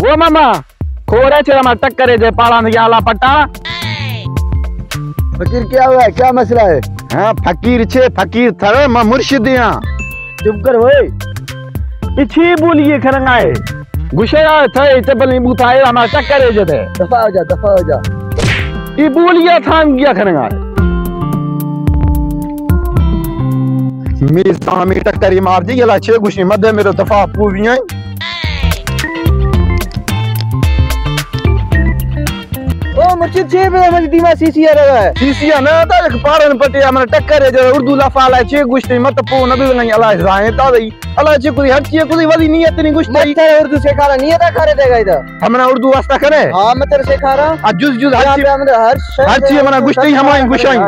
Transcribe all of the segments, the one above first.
ओ मामा खोरे छे हमार टक्कर जे पाड़ा ने आला पट्टा। फकीर क्या हुआ है, क्या मसला है? हां फकीर छे, फकीर थरे मैं मुर्शिद हां। चुप कर ओए, इछी बोलिए खरंगाए गुशे थे चबल बुथाए हमार टक्कर जे दे। दफा हो जा, दफा हो जा। ई बोलिया थाम गया खरंगाए मेरे सामने टक्कर मार दी गला छे गुशी मध्य मेरे दफा पूवियां। ओ मुर्शिद छे बे हमारी दीमा सीसिया लगा है। सीसिया ना ता एक पारन पटे हमर टक्कर है जो उर्दू लफाला छे गुश्ती मत पो नबी नहीं अल्लाह जाए ता दई अल्लाह छे कोई हर चीज कोई वाली नियत नहीं गुश्ती मत उर्दू सिखा रहा, नियत करे देगा इधर। हमना उर्दू वास्ता करे। हां मैं तेरे सिखा रहा। जुज जुज हर चीज हमना गुश्ती हमाई गुशाई।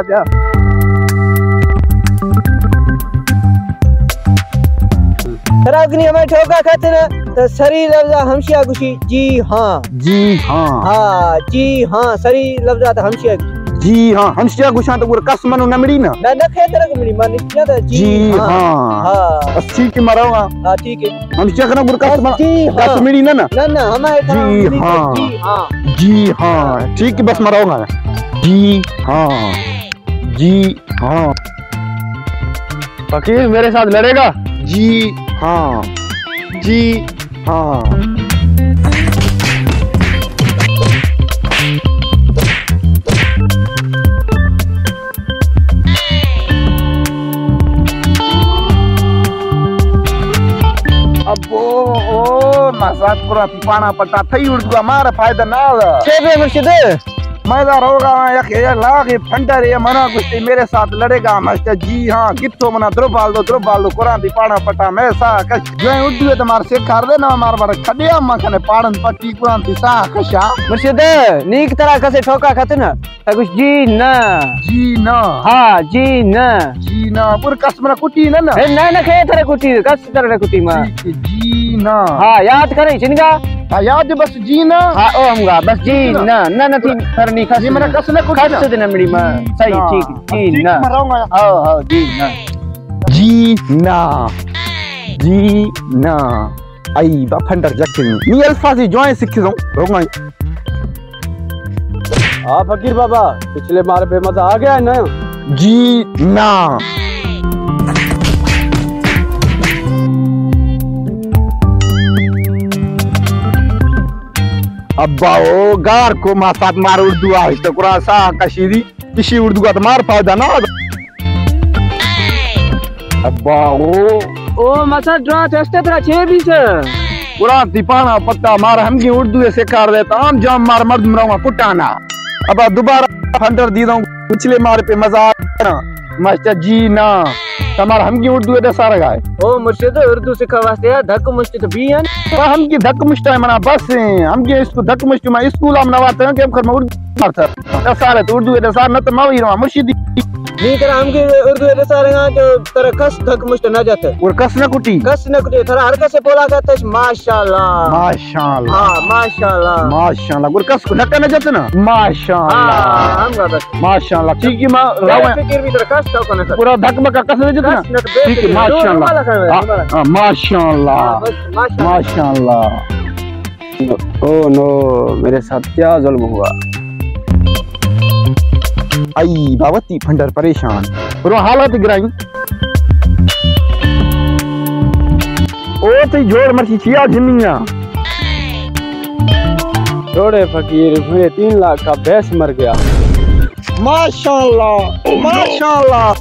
सरागनी हमें ठोका खाते ना तो सरी लफ्जा हमशिया गुशी। जी हाँ, जी हाँ, हाँ जी हाँ सरी लफ्जा तो हमशिया जी हाँ हमशिया गुशा तो पूरा कस मनु नमड़ी ना ना नखे तेरे को मिली मान निकला था। जी हाँ हाँ बस ठीक है मरोगा। हाँ ठीक है हमशिया का ना पूरा कस मन जी हाँ कस मिली ना ना हमारे जी हाँ जी हाँ जी हाँ ठीक है बस मरोगा। जी हाँ जी हाँ फकीर मेरे साथ लड़ेगा। जी हाँ जी हाँ अब ओ मसात पूरा पाना पट्टा थई उड़ हमारा फायदा ना छे मुर्शिद मजा होगा ये लाख फंडर ये मना कुछ मेरे साथ लड़ेगा मास्टर। जी हाँ कितो मना द्रुबाल दो कुरान दी पाड़ा पटा मैं सा कश जो उर्दू है तुम्हारे से कर दे ना मार मार खडिया मखने पाड़न पट्टी कुरान दी सा कशा मुर्शिद नीक तरह कसे ठोका खाते ना कुछ जी ना हाँ जी ना पूरे कसमना कुटी ना ना खे तेरे कुटी कस तेरे कुटी मां जी ना हाँ याद करे चिनगा। हाँ याद बस जी ना हाँ ओ हमगा बस जी ना थी करनी खस जी मेरा कसने कुटी खस दिन मिली मां सही ठीक जी ना मराऊंगा। हाँ जी ना आई बा फंडर जखनी नी अल्फाजी जोए सीख दो रोंगा। हाँ फकीर बाबा पिछले बार पे मजा आ गया है ना। जी ना अब्बा ओ गार को मासात मार उर्दू आ तो कुरा सा कशीदी किसी उर्दू का तो मार फायदा ना। अब्बा ओ मसा ड्रा टेस्ट तेरा छे भी से पूरा दीपाना पत्ता मार हम की उर्दू से कार देता आम जाम मार मर्द मराऊंगा कुटाना। अब दोबारा फंडर दी दूं पिछले मार पे मजा आना मास्टर जी ना तमार हम की उर्दू है सारा गाय। ओ मुर्शिद उर्दू सिखा वास्ते धक मुष्ट तो भी है हम की धक मुष्ट है मना बस हम के इसको धक मुष्ट में स्कूल हम नवाते हैं कि हम कर उर्दू मारता सारे तो उर्दू है सारा न तो मावी रहा मुर्शिद नहीं तेरा हम की उर्दू है सारे जो तेरा कस धक मुष्ट न जाते और कस न कुटी तेरा हर कस से बोला करते माशाल्लाह और कस को धक्का न जाते ना माशाल्लाह हम का बस माशाल्लाह ठीक है मां फिक्र भी तेरा कस तो न पूरा धक में का कस न जाते ना ठीक है माशाल्लाह माशाल्लाह माशाल्लाह। ओ नो मेरे साथ क्या जुल्म हुआ। आई बावती फंडर परेशान पूरा हालत गिराई ओ ते जोड़ मर्ची छिया जिमिया जोड़े फकीर मेरे 3 लाख का भैंस मर गया। माशाल्लाह माशाल्लाह